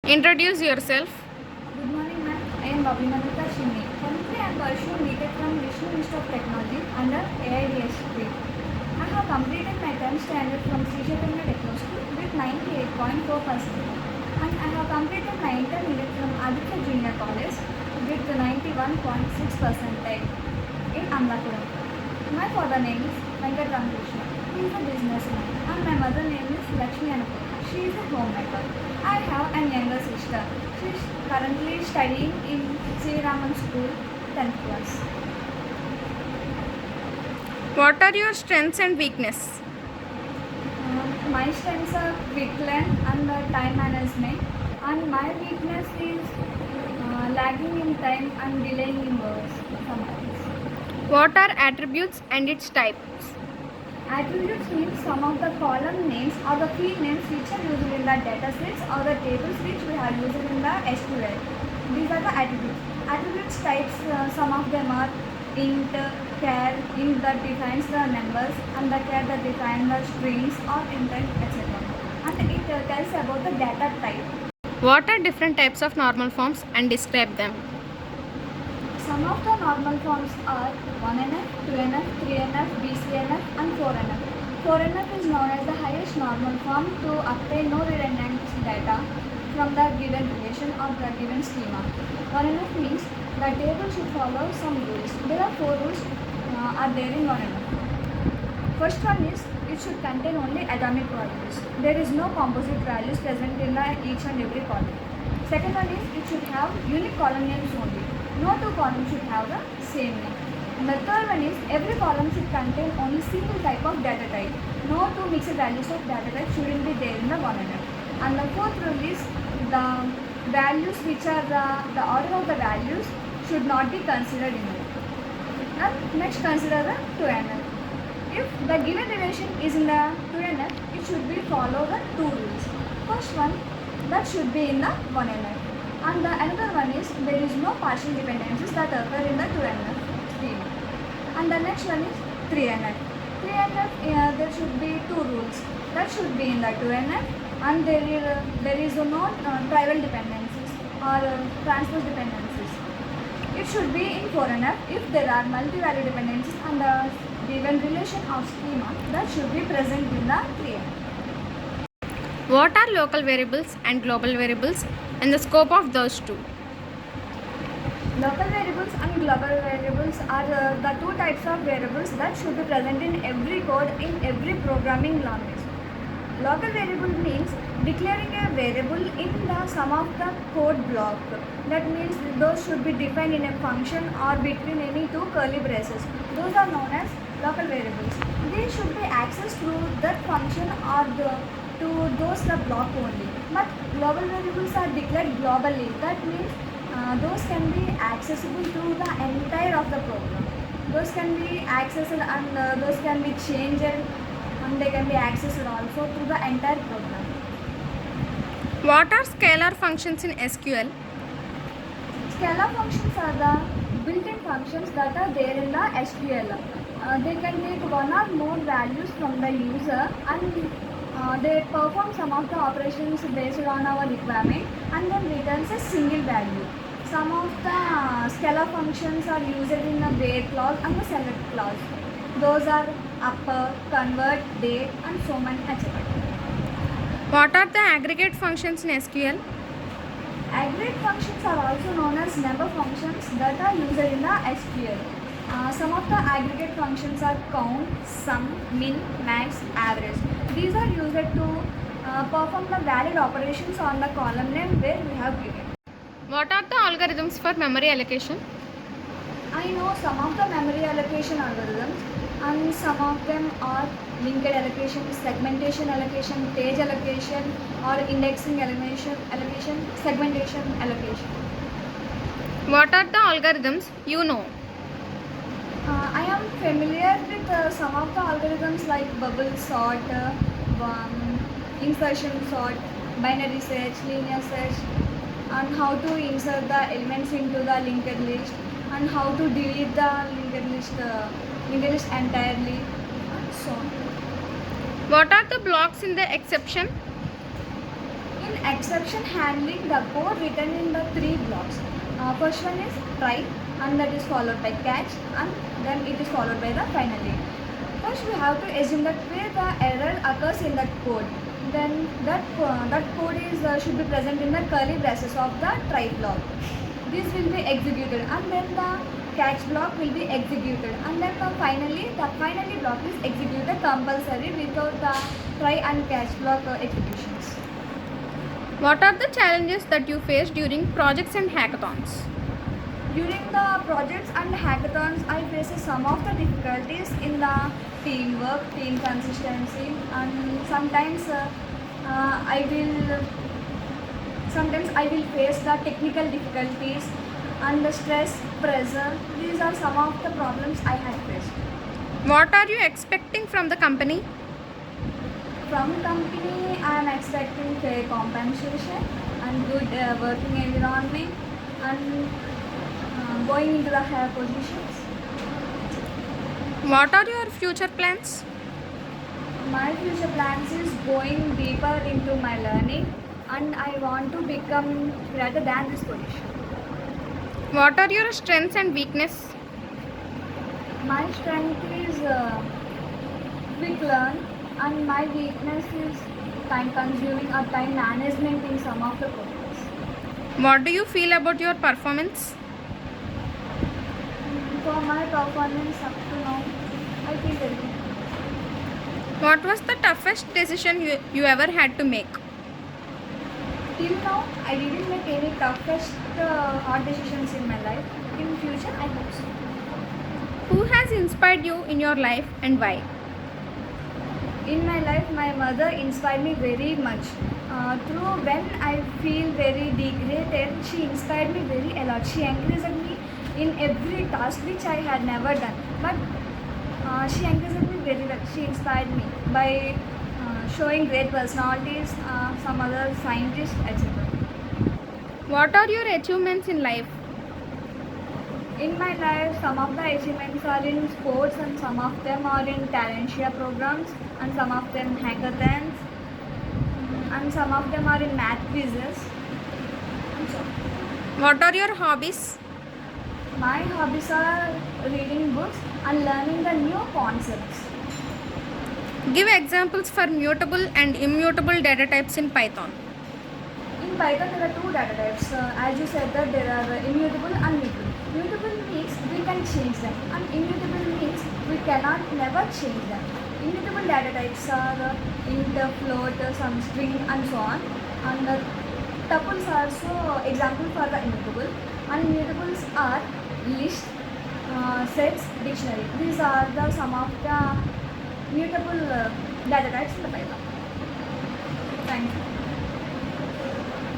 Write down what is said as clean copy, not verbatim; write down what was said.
Introduce yourself. Good morning, ma'am. I am Babli Madhukar Shimni. Currently, I am pursuing BTech from Vishnu Institute of Technology under AIDS stream. I have completed my 10th standard from Sri Chaitanya Techno School with 98.4%. And I have completed my intermediate from Aditya Junior College with 91.6% in Amlapuram. My father name is Venkat Ramakrishna. He is a businessman. And my mother name is Lakshmi Annapurna. She is a homemaker. I have a younger sister. She is currently studying in Sri Raman School, 10th class. What are your strengths and weakness? My strengths are quick learn and time management, and my weakness is lagging in time and delaying in words sometimes. What are attributes and its types? Attributes means some of the column names or the field names which are used in the data sets or the tables which we are using in the SQL. These are the attributes. Attributes types, some of them are int, char, int that defines the numbers, and the char that defines the strings or intent, etc. And it tells about the data type. What are different types of normal forms and describe them? Some of the normal forms are 1NF, 2NF, 3NF, BCNF and 4NF. 4NF is known as the highest normal form to obtain no redundant data from the given relation or the given schema. 1NF means the table should follow some rules. There are 4 rules are there in 1NF. First one is it should contain only atomic values. There is no composite values present in each and every column. Second one is it should have unique column names only. No two columns should have the same name. And the third one is every column should contain only single type of data type. No two mixed values of data type shouldn't be there in the 1NF. And the fourth rule is the values which are the order of the values should not be considered in it. And next consider the 2NF. If the given relation is in the 2NF, it should be follow the two rules. First one, that should be in the 1NF. And the another one is there is no partial dependencies that occur in the 2NF scheme. And the next one is 3NF. 3NF, there should be two rules. That should be in the 2NF, and there is no trivial dependencies or transpose dependencies. It should be in 4NF if there are multi-value dependencies and the given relation of schema that should be present in the 3NF. What are local variables and global variables and the scope of those two? Local variables and global variables are the two types of variables that should be present in every code in every programming language. Local variable means declaring a variable in the sum of the code block. That means those should be defined in a function or between any two curly braces. Those are known as local variables. They should be accessed through that function or to those the block only. But global variables are declared globally. That means those can be accessible through the entire of the program. Those can be accessed and those can be changed and they can be accessed also through the entire program. What are scalar functions in SQL? Scalar functions are the built-in functions that are there in the SQL. They can take one or more values from the user and they perform some of the operations based on our requirement and then returns a single value. Some of the scalar functions are used in the where clause and the select clause. Those are upper, convert, date and so many etc. What are the aggregate functions in SQL? Aggregate functions are also known as number functions that are used in the SQL. Some of the aggregate functions are count, sum, min, max, average. These are used to perform the valid operations on the column name where we have given. What are the algorithms for memory allocation? I know some of the memory allocation algorithms and some of them are linked allocation, segmentation allocation, page allocation or indexing allocation, segmentation allocation. What are the algorithms you know? I am familiar with some of the algorithms like bubble sort, insertion sort, binary search, linear search, and how to insert the elements into the linked list and how to delete the linked list entirely and so on. What are the blocks in the exception? In In exception handling, the code written in the three blocks. First one is try, and that is followed by catch, and then it is followed by the finally. First, we have to assume that where the error occurs in that code. Then that code is should be present in the curly braces of the try block. This will be executed, and then the catch block will be executed, and then the finally block is executed compulsory without the try and catch block executions. What are the challenges that you face during projects and hackathons? During the projects and hackathons, I face some of the difficulties in the teamwork, team consistency, and sometimes I will face the technical difficulties and the stress, pressure. These are some of the problems I had faced. What are you expecting from the company? From company, I am expecting fair compensation and good working environment and going into the higher positions. What are your future plans? My future plans is going deeper into my learning, and I want to become greater than this position. What are your strengths and weakness? My strength is quick learn, and my weakness is time consuming or time management in some of the projects. What do you feel about your performance? For my performance up to now, I feel very good. What was the toughest decision you ever had to make? Till now, I didn't make any toughest hard decisions in my life. In future, I hope so. Who has inspired you in your life and why? In my life, my mother inspired me very much. Through when I feel very degraded, she inspired me very a lot. She encouraged me in every task which I had never done. But she encouraged me very well. She inspired me by showing great personalities, some other scientists, etc. What are your achievements in life? In my life, some of the achievements are in sports, and some of them are in Talentia programs, and some of them hackathons, and some of them are in math quizzes. And so, What are your hobbies? my hobbies are reading books and learning the new concepts. Give examples for mutable and immutable data types in Python. In Python, there are two data types. As you said that there are immutable and mutable. Mutable means we can change them, and immutable means we cannot never change them. Immutable data types are int, float, some string, and so on. And tuples are also example for the immutable. And mutables are list, sets, dictionary. These are the some of the mutable data types in the Python. Thank you.